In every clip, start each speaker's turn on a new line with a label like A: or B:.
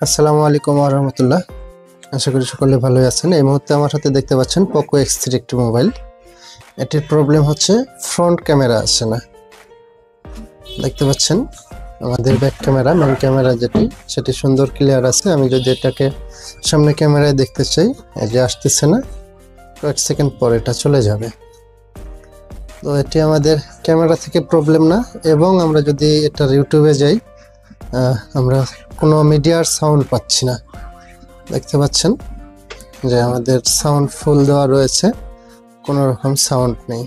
A: আসসালামু আলাইকুম ওয়া রাহমাতুল্লাহ। আশা করি সকলে ভালোই আছেন। এই মুহূর্তে আমার হাতে দেখতে পাচ্ছেন পোকো X3 একটি মোবাইল। এটির প্রবলেম হচ্ছে ফ্রন্ট ক্যামেরা আসে না। দেখতে পাচ্ছেন আমাদের ব্যাক ক্যামেরা, মেইন ক্যামেরা সেটি সুন্দর ক্লিয়ার আছে। আমি যদি এটাকে সামনে ক্যামেরায় দেখতে চাই, এই যে আসতেছে না, কয়েক সেকেন্ড পর এটা চলে যাবে। তো এটি আমাদের ক্যামেরা থেকে প্রবলেম না, এবং আমরা যদি এটা ইউটিউবে যাই, আমরা কোনো মিডিয়ার সাউন্ড পাচ্ছি না। দেখতে পাচ্ছেন যে আমাদের সাউন্ড ফুল দেওয়া রয়েছে, কোনো রকম সাউন্ড নেই।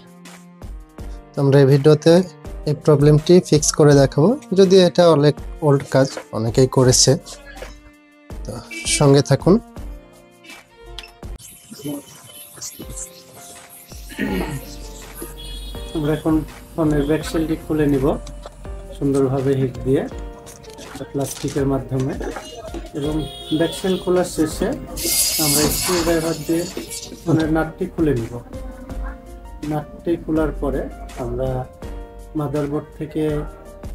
A: তো আমরা এই ভিডিওতে এই প্রবলেমটি ফিক্স করে দেখাবো, যদি এটা অনেক ওল্ড কাজ, অনেকেই করেছে। তো সঙ্গে থাকুন।
B: আমরা এখন ফোনের ব্যাক শেলটি খুলে নিব সুন্দরভাবে হিট দিয়ে প্লাস্টিকের মাধ্যমে, এবং ব্যাক শেল খোলার শেষে আমরা স্ক্রুড্রাইভার দিয়ে ফোনের নাটটি খুলে নিব। নাটটি খোলার পরে আমরা মাদারবোর্ড থেকে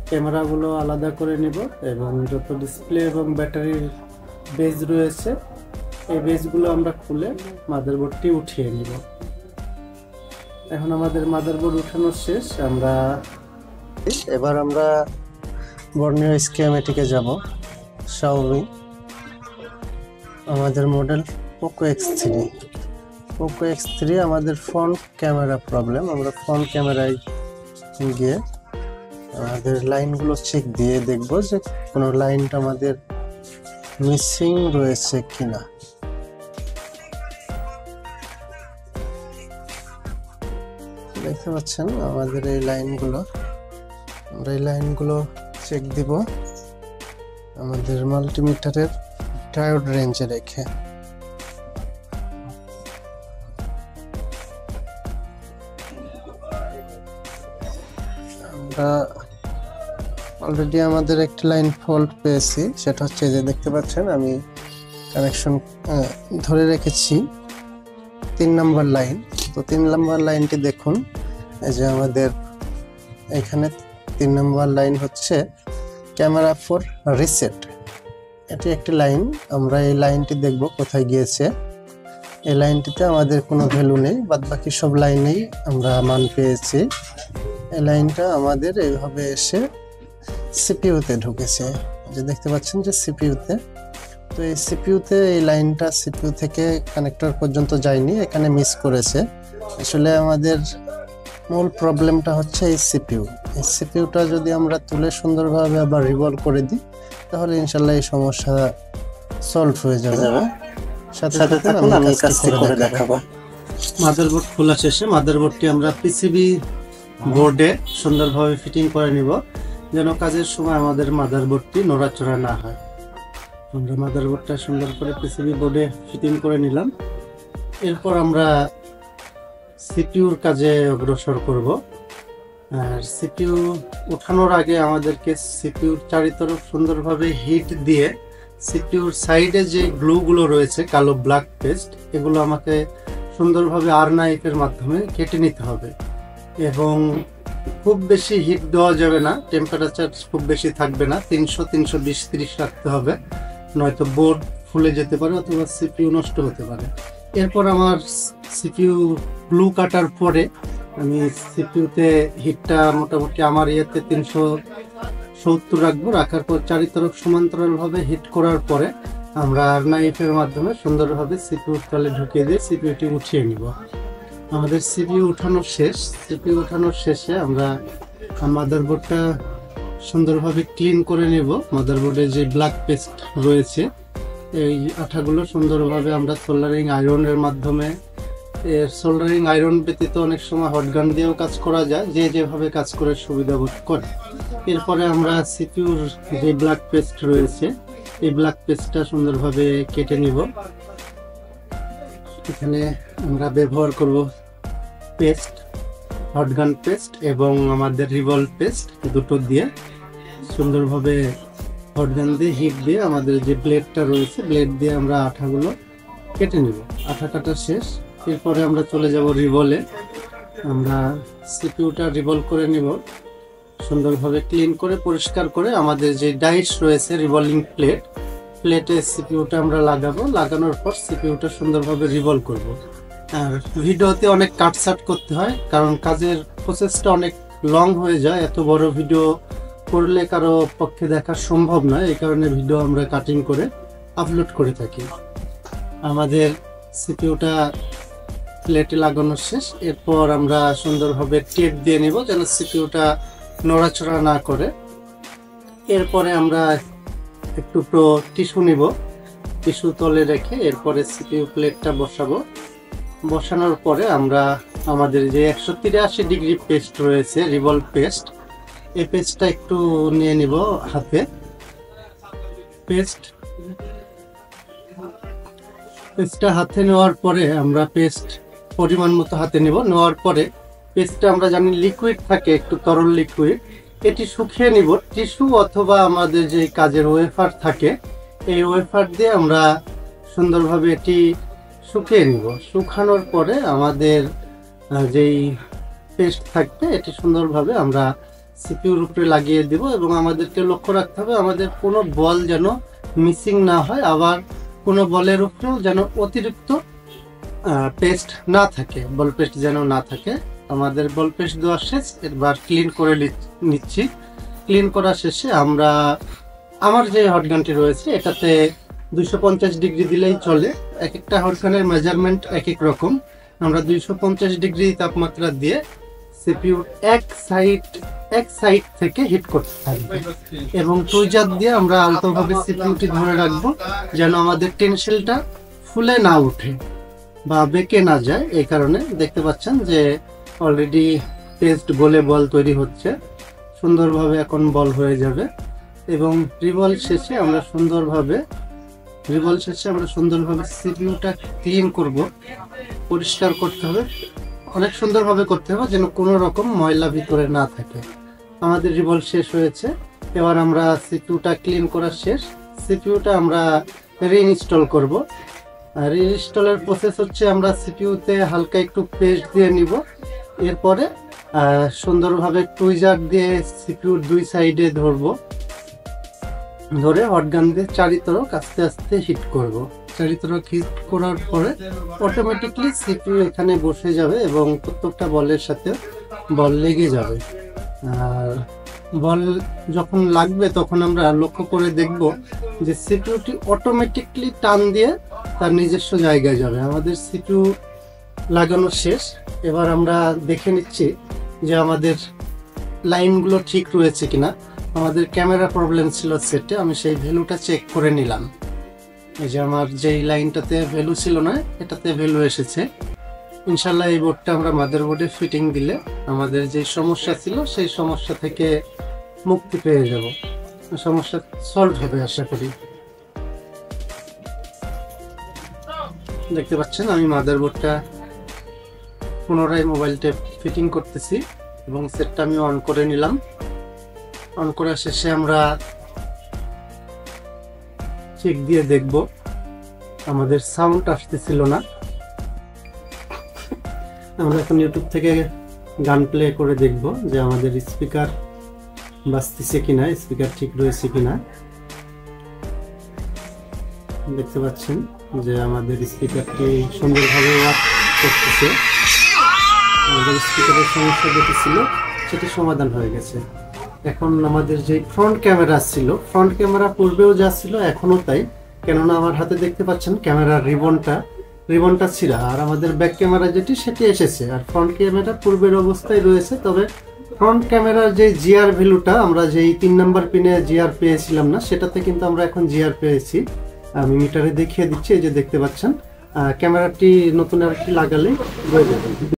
B: ক্যামেরাগুলো আলাদা করে নিব, এবং যত ডিসপ্লে এবং ব্যাটারির বেজ রয়েছে এই বেজগুলো আমরা খুলে মাদারবোর্ডটি উঠিয়ে নিব। এখন আমাদের মাদারবোর্ড উঠানো শেষ।
A: এবার আমরা বর্ণীয় স্কিমেটিকে যাব। শাওমি, আমাদের model Poco X3। Poco X3 আমাদের ফ্রন্ট ক্যামেরা প্রবলেম। আমরা ফ্রন্ট ক্যামেরায় গিয়ে আমাদের লাইনগুলো চেক দিয়ে দেখব যে কোনো লাইনটা আমাদের মিসিং রয়েছে কিনা। দেখতে পাচ্ছেন আমাদের এই লাইনগুলো, আমরা এই লাইনগুলো চেক দিব আমাদের মাল্টিমিটারের ডায়োড রেঞ্জে রেখে। আমরা অলরেডি আমাদের একটি লাইন ফল্ট পেয়েছি, সেটা হচ্ছে যে দেখতে পাচ্ছেন আমি কানেকশন ধরে রেখেছি 3 নম্বর লাইন। তো 3 নম্বর লাইনটি দেখুন, এই যে আমাদের এখানে 3 নম্বর লাইন হচ্ছে ক্যামেরা ফর রিসেট। এটি একটি লাইন। আমরা এই লাইনটি দেখব কোথায় গিয়েছে। এই লাইনটিতে আমাদের কোনো ভ্যালু নেই, বাদ বাকি সব লাইনেই আমরা মান পেয়েছি। এই লাইনটা আমাদের এইভাবে এসে সিপিইউতে ঢুকেছে, যে দেখতে পাচ্ছেন যে সিপিইউতে। তো এই সিপিইউতে এই লাইনটা সিপিইউ থেকে কানেক্টর পর্যন্ত যায়নি, এখানে মিস করেছে। আসলে আমাদের মূল প্রবলেমটা হচ্ছে এই সিপিইউ। এই সিপিইউটা যদি আমরা তুলে সুন্দরভাবে আবার রিভলভ করে দিই, তাহলে ইনশাল্লাহ এই সমস্যা সলভ হয়ে যাবে। সাথে সাথে আমি কাজটি করে দেখাবো।
B: মাদারবোর্ড খোলা শেষে মাদারবোর্ডটি আমরা পিসিবি বোর্ডে সুন্দরভাবে ফিটিং করে নিব, যেন কাজের সময় আমাদের মাদারবোর্ডটি নড়াচড়া না হয়। আমরা মাদারবোর্ডটা সুন্দর করে পিসিবি বোর্ডে ফিটিং করে নিলাম। এরপর আমরা সিপিইউর কাজে অগ্রসর করব। আর সিপিইউ ওঠানোর আগে আমাদেরকে সিপিইউর চারিতরফ সুন্দরভাবে হিট দিয়ে সিপিইউর সাইডে যে গ্লুগুলো রয়েছে, কালো ব্ল্যাক পেস্ট, এগুলো আমাকে সুন্দরভাবে আর নাইফের মাধ্যমে কেটে নিতে হবে। এবং খুব বেশি হিট দেওয়া যাবে না, টেম্পারেচার খুব বেশি থাকবে না, 300, 320, 30 রাখতে হবে, নয়তো বোর্ড ফুলে যেতে পারে অথবা সিপিইউ নষ্ট হতে পারে। এরপর আমার সিপিইউ গ্লু কাটার পরে আমি সিপিইউতে হিটটা মোটামুটি আমার 370 রাখবো। রাখার পর চারিতরফ সমান্তরালভাবে হিট করার পরে আমরা আর নাইফের মাধ্যমে সুন্দরভাবে সিপিইউর তলে ঢুকিয়ে দিয়ে সিপিইউটি উঠিয়ে নিব। আমাদের সিপিইউ উঠানো শেষ। সিপিইউ উঠানোর শেষে আমরা মাদারবোর্ডটা সুন্দরভাবে ক্লিন করে নেব। মাদারবোর্ডে যে ব্ল্যাক পেস্ট রয়েছে, এই আঠাগুলো সুন্দরভাবে আমরা সোল্ডারিং আয়রনের মাধ্যমে, সোল্ডারিং আয়রন ব্যতীত অনেক সময় হটগান দিয়েও কাজ করা যায়, যে যেভাবে কাজ করে সুবিধা বোধ করে। এরপরে আমরা সিপিইউর যে ব্ল্যাক পেস্ট রয়েছে, এই ব্ল্যাক পেস্টটা সুন্দরভাবে কেটে নিব। এখানে আমরা ব্যবহার করব পেস্ট, হটগান পেস্ট এবং আমাদের রিভলভ পেস্ট, দুটো দিয়ে সুন্দরভাবে হটগান দিয়ে হিট দিয়ে আমাদের যে ব্লেডটা রয়েছে, ব্লেড দিয়ে আমরা আঠাগুলো কেটে নিব। আঠা কাটা শেষ। এরপরে আমরা চলে যাব রিভলে। আমরা সিপিইউটা রিভলভ করে নিব। সুন্দরভাবে ক্লিন করে পরিষ্কার করে আমাদের যে ডাইস রয়েছে রিভলভিং প্লেট, প্লেটে সিপিইউটা আমরা লাগাবো, লাগানোর পর সিপিইউটা সুন্দরভাবে রিভলভ করব। আর ভিডিওতে অনেক কাটছাট করতে হয়, কারণ কাজের প্রসেসটা অনেক লং হয়ে যায়। এত বড় ভিডিও করলে কারো পক্ষে দেখা সম্ভব নয়, এই কারণে ভিডিও আমরা কাটিং করে আপলোড করে থাকি। আমাদের সিপিইউটা প্লেটে লাগানো শেষ। এরপর আমরা সুন্দরভাবে টেপ দিয়ে নিব যেন সিপিইউটা নড়াচড়া না করে। এরপরে আমরা একটু টিস্যু নিব, টিস্যু তলে রেখে এরপরে সিপিইউ প্লেটটা বসাবো। বসানোর পরে আমরা আমাদের যে 183 ডিগ্রি পেস্ট রয়েছে, রিভলভ পেস্ট, এই পেস্টটা একটু নিয়ে নিব হাতে। পেস্টটা হাতে নেওয়ার পরে আমরা পেস্ট পরিমাণ মতো হাতে নেব। নেওয়ার পরে পেস্টটা আমরা জানি লিকুইড থাকে, একটু তরল লিকুইড, এটি শুকিয়ে নিব। টিস্যু অথবা আমাদের যে কাজের ওয়েফার থাকে, এই ওয়েফার দিয়ে আমরা সুন্দরভাবে এটি শুকিয়ে নিব। শুকানোর পরে আমাদের যেই পেস্ট থাকবে এটি সুন্দরভাবে আমরা সিপিইউর উপরে লাগিয়ে দেব। এবং আমাদেরকে লক্ষ্য রাখতে হবে আমাদের কোনো বল যেন মিসিং না হয়, আবার কোনো বলের উপরেও যেন অতিরিক্ত পেস্ট না থাকে, বল পেস্ট যেন না থাকে। আমাদের বল পেস্ট দেওয়া শেষ, এবার ক্লিন করে নিচ্ছি। ক্লিন করা শেষে আমরা আমার যে হটগানটি রয়েছে এটাতে 250 ডিগ্রি দিলেই চলে। এক একটা হটগানের মেজারমেন্ট এক এক রকম। আমরা 250 ডিগ্রি তাপমাত্রা দিয়ে সিপিইউ এক সাইড থেকে হিট করতে থাকবো এবং টুইজার দিয়ে আমরা আলতোভাবে সিপিইউটি ধরে রাখবো যেন আমাদের টেনশনটা ফুলে না ওঠে বা বেঁকে না যায়। এই কারণে দেখতে পাচ্ছেন যে অলরেডি পেস্ট গলে বল তৈরি হচ্ছে, সুন্দরভাবে এখন বল হয়ে যাবে। এবং রিভলভ শেষে আমরা সুন্দরভাবে সিপিইউটা ক্লিন করব, পরিষ্কার করতে হবে, অনেক সুন্দরভাবে করতে হবে যেন কোনো রকম ময়লা ভিতরে না থাকে। আমাদের রিভলভ শেষ হয়েছে, এবার আমরা সিপিইউটা ক্লিন করা শেষ। সিপিইউটা আমরা রিইনস্টল করব। রিইনস্টলের প্রসেস হচ্ছে আমরা সিপিইউতে হালকা একটু পেস্ট দিয়ে নিব। এরপরে সুন্দরভাবে টুইজার দিয়ে সিপিইউর দুই সাইডে ধরে হটগান দিয়ে চারিতরফ আস্তে আস্তে হিট করব। চারিতরফ হিট করার পরে অটোমেটিকলি সিপিইউ এখানে বসে যাবে এবং প্রত্যেকটা বলের সাথে বল লেগে যাবে। আর বল যখন লাগবে তখন আমরা লক্ষ্য করে দেখব যে সিপিইউটি অটোমেটিকলি টান দিয়ে তার নিজস্ব জায়গায় যাবে। আমাদের সিপিইউ লাগানো শেষ। এবার আমরা দেখে নিচ্ছি যে আমাদের লাইনগুলো ঠিক রয়েছে কিনা। আমাদের ক্যামেরা প্রবলেম ছিল সেটে, আমি সেই ভ্যালুটা চেক করে নিলাম। এই যে আমার যেই লাইনটাতে ভ্যালু ছিল না এটাতে ভ্যালু এসেছে। ইনশাল্লাহ এই বোর্ডটা আমরা মাদারবোর্ডে ফিটিং দিলে আমাদের যে সমস্যা ছিল সেই সমস্যা থেকে মুক্তি পেয়ে যাব, সমস্যা সলভ হবে আশা করি। দেখতে পাচ্ছেন আমি মাদারবোর্ডটা পুনরায় মোবাইলটা ফিটিং করতেছি এবং সেটটা আমি অন করে নিলাম। অন করা শেষে আমরা চেক দিয়ে দেখব, আমাদের সাউন্ড আসতেছিল না। আমরা এখন ইউটিউব থেকে গান প্লে করে দেখব যে আমাদের স্পিকার বাজতেছে কিনা, স্পিকার ঠিক রয়েছে কিনা। দেখতে পাচ্ছেন যে আমাদের স্পিকারটি সুন্দরভাবে ওয়ার্ক করতেছে। আমাদের স্পিকারের সমস্যা যেটি ছিল সেটি সমাধান হয়ে গেছে। এখন আমাদের যে ফ্রন্ট ক্যামেরা ছিল, ফ্রন্ট ক্যামেরা পূর্বেও যা ছিল এখনো তাই, কেননা আমার হাতে দেখতে পাচ্ছেন ক্যামেরার রিবনটা ছিঁড়া, আর আমাদের ব্যাক ক্যামেরা যেটি সেটি এসেছে, আর ফ্রন্ট ক্যামেরা পূর্বের অবস্থায় রয়েছে। তবে ফ্রন্ট ক্যামেরার যে জিআর ভ্যালুটা আমরা যেই 3 নাম্বার পিনে জিআর পেয়েছিলাম না, সেটাতে কিন্তু আমরা এখন জিআর পেয়েছি। আমি মিটারে দেখিয়ে দিচ্ছি, এই যে দেখতে পাচ্ছেন ক্যামেরাটি নতুন আর কি লাগালে হয়ে যাবে।